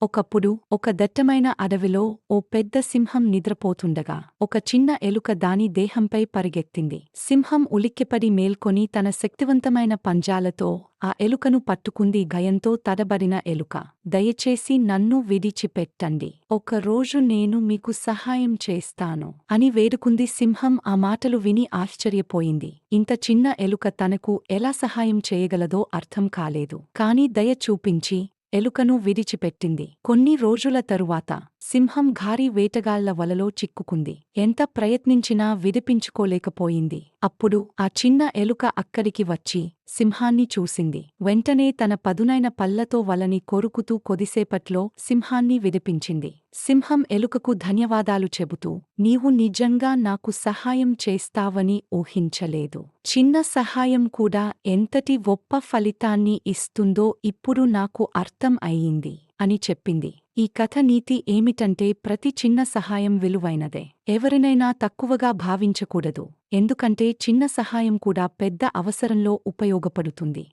ఒకప్పుడు ఒక దట్టమైన అడవిలో ఓ పెద్ద సింహం నిద్రపోతుండగా ఒక చిన్న ఎలుక దాని దేహంపై పరిగెత్తింది. సింహం ఉలిక్కిపడి మేల్కొని తన శక్తివంతమైన పంజాలతో ఆ ఎలుకను పట్టుకుంది. భయంతో తడబడిన ఎలుక, దయచేసి నన్ను విడిచిపెట్టండి, ఒకరోజు నేను మీకు సహాయం చేస్తాను అని వేడుకుంది. సింహం ఆ మాటలు విని ఆశ్చర్యపోయింది. ఇంత చిన్న ఎలుక తనకు ఎలా సహాయం చేయగలదో అర్థం కాలేదు. కాని దయ చూపించి ఎలుకను విడిచిపెట్టింది. కొన్ని రోజుల తరువాత సింహం భారీ వేటగాళ్ల వలలో చిక్కుకుంది. ఎంత ప్రయత్నించినా విడిపించుకోలేకపోయింది. అప్పుడు ఆ చిన్న ఎలుక అక్కడికి వచ్చి సింహాన్ని చూసింది. వెంటనే తన పదునైన పళ్లతో వలని కొరుకుతూ కొద్దిసేపట్లో సింహాన్ని విడిపించింది. సింహం ఎలుకకు ధన్యవాదాలు చెబుతూ, నీవు నిజంగా నాకు సహాయం చేస్తావని ఊహించలేదు. చిన్న సహాయం కూడా ఎంతటి గొప్ప ఫలితాన్ని ఇస్తుందో ఇప్పుడు నాకు అర్థం అయ్యింది అని చెప్పింది. ఈ కథ నీతి ఏమిటంటే ప్రతి చిన్న సహాయం విలువైనదే. ఎవరినైనా తక్కువగా భావించకూడదు. ఎందుకంటే చిన్న సహాయం కూడా పెద్ద అవసరంలో ఉపయోగపడుతుంది.